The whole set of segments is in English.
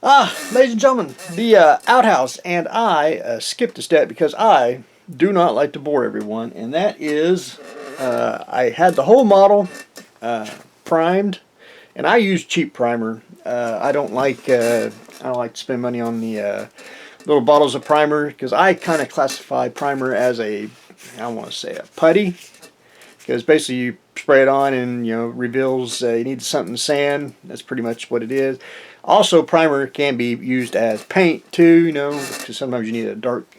Ladies and gentlemen, the Outhouse and I skipped a step because I do not like to bore everyone, and that is I had the whole model primed, and I use cheap primer. I don't like to spend money on the little bottles of primer because I kind of classify primer as I want to say a putty, because basically you spray it on and reveals you need something to sand. That's pretty much what it is. Also, primer can be used as paint too, because sometimes you need a dark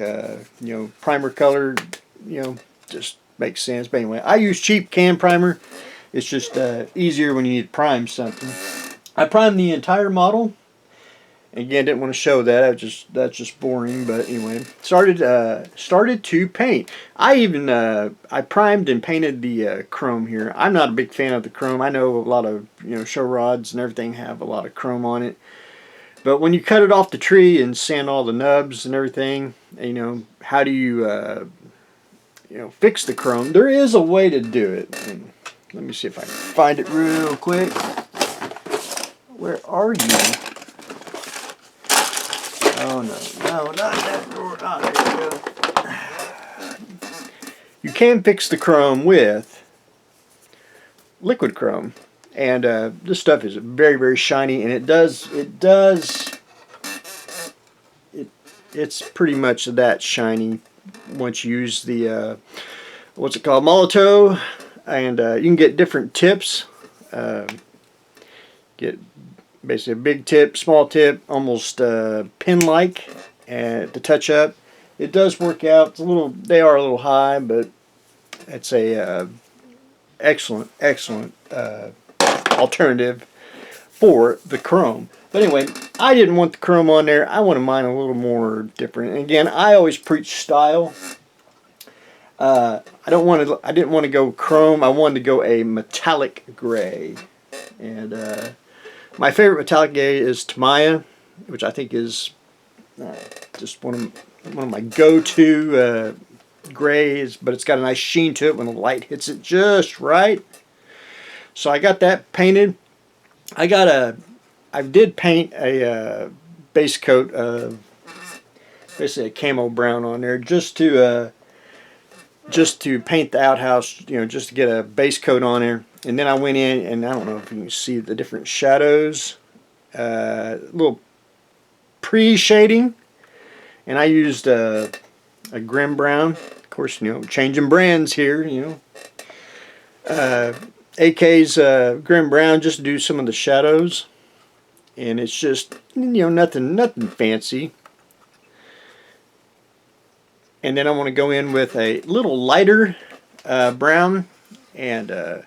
primer color, just makes sense. But anyway, I use cheap can primer. It's just easier when you need to prime something. I primed the entire model. Again, didn't want to show that. That's just boring. But anyway, started to paint. I primed and painted the chrome here. I'm not a big fan of the chrome. I know a lot of show rods and everything have a lot of chrome on it. But when you cut it off the tree and sand all the nubs and everything, how do you fix the chrome? There is a way to do it. And let me see if I can find it real quick. Where are you? Oh no, not that door. There you go. You can fix the chrome with liquid chrome, and this stuff is very, very shiny, and it's pretty much that shiny once you use the what's it called, Molotov, and you can get different tips. Get basically a big tip, small tip, almost pin-like, and to touch up. It does work out. It's they are a little high, but it's a excellent alternative for the chrome. But anyway, I didn't want the chrome on there. I wanted mine a little more different. And again, I always preach style. I didn't want to go chrome. I wanted to go a metallic gray, and my favorite metallic gray is Tamiya, which I think is just one of my go-to grays, but it's got a nice sheen to it when the light hits it just right. So I got that painted. I did paint a base coat of basically a camo brown on there just to paint the outhouse, just to get a base coat on there. And then I went in, and I don't know if you can see the different shadows, little pre-shading, and I used a Grim Brown. Of course, changing brands here, AK's Grim Brown, just to do some of the shadows, and it's just nothing fancy. And then I want to go in with a little lighter brown, and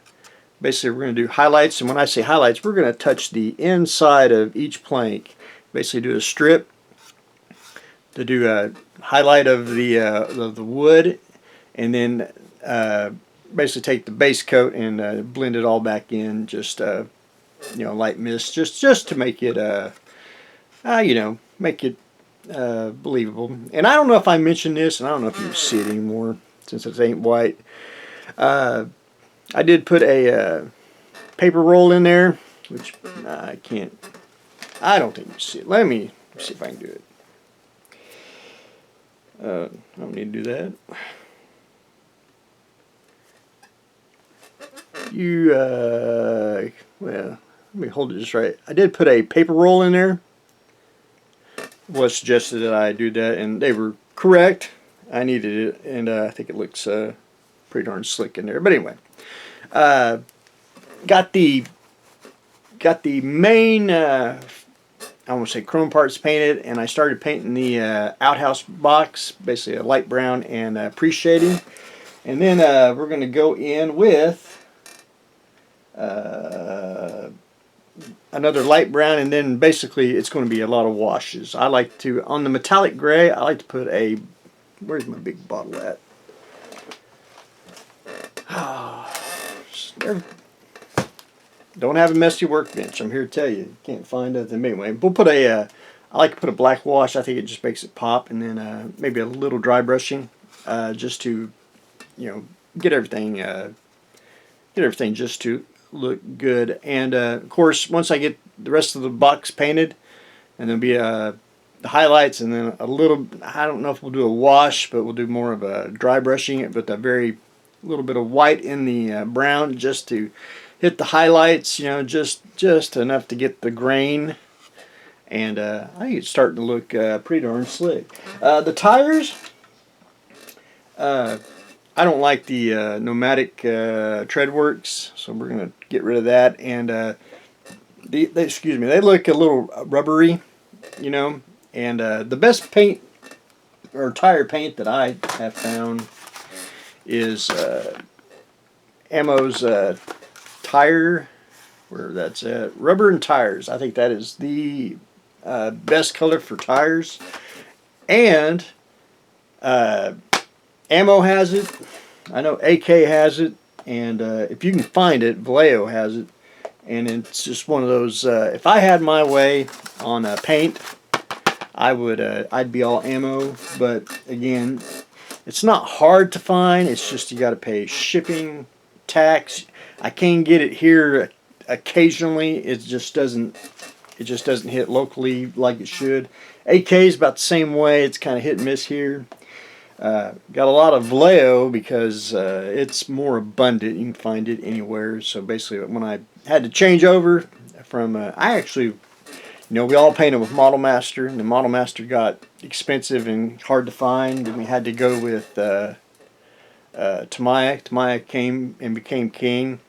basically we're going to do highlights. And when I say highlights, we're going to touch the inside of each plank. Basically do a strip to do a highlight of the wood, and then basically take the base coat and blend it all back in. Just light mist, just to make it believable. And I don't know if I mentioned this, and I don't know if you can see it anymore since it ain't white. I did put a paper roll in there, which I don't think you can see it. Let me see if I can do it. I don't need to do that. Well, let me hold it just right. I did put a paper roll in there. Was suggested that I do that, and they were correct. I needed it, and I think it looks pretty darn slick in there. But anyway, got the main I want to say chrome parts painted, and I started painting the outhouse box, basically a light brown and pre-shading. And then we're going to go in with another light brown, and then basically it's going to be a lot of washes. I like to, on the metallic gray, I like to put where's my big bottle at? Don't have a messy workbench. I'm here to tell you. Can't find nothing. Anyway, we'll put I like to put a black wash. I think it just makes it pop, and then maybe a little dry brushing, just to, get everything just to look good. And of course, once I get the rest of the box painted, and there'll be the highlights, and then a little, I don't know if we'll do a wash, but we'll do more of a dry brushing it, but a very little bit of white in the brown just to hit the highlights, you know, just enough to get the grain. And I think it's starting to look pretty darn slick. The tires, I don't like the pneumatic tread works, so we're going to get rid of that. And excuse me, they look a little rubbery, you know. And the best paint or tire paint that I have found is Ammo's tire, where that's at, Rubber and Tires. I think that is the best color for tires. And Ammo has it. I know AK has it. And if you can find it, Vallejo has it. And it's just one of those, if I had my way on paint, I would, I'd be all Ammo. But again, it's not hard to find. It's just you got to pay shipping, tax. I can get it here occasionally. It just doesn't hit locally like it should. AK is about the same way. It's kind of hit and miss here. Got a lot of Vallejo because it's more abundant. You can find it anywhere. So basically, when I had to change over from, I actually, you know, we all painted with Model Master, and the Model Master got expensive and hard to find, and we had to go with Tamiya. Tamiya came and became king,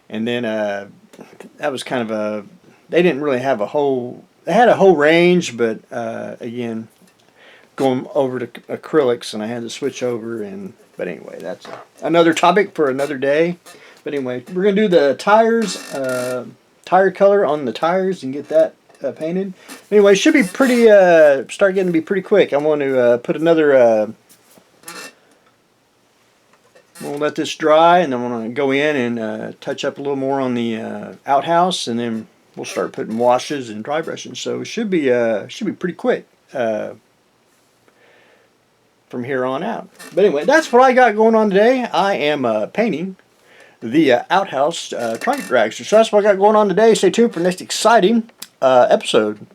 and then that was kind of a, they didn't really have a whole, they had a whole range, but again, going over to acrylics, and I had to switch over. And but anyway, that's another topic for another day. But anyway, we're gonna do the tires, tire color on the tires, and get that painted. Anyway, it should be pretty, start getting to be pretty quick. I want to put another, we'll let this dry, and then I'm going to go in and touch up a little more on the outhouse, and then we'll start putting washes and dry brushing. So it should be pretty quick from here on out. But anyway, that's what I got going on today. I am painting the Outhouse Trike Dragster. So that's what I got going on today. Stay tuned for the next exciting episode.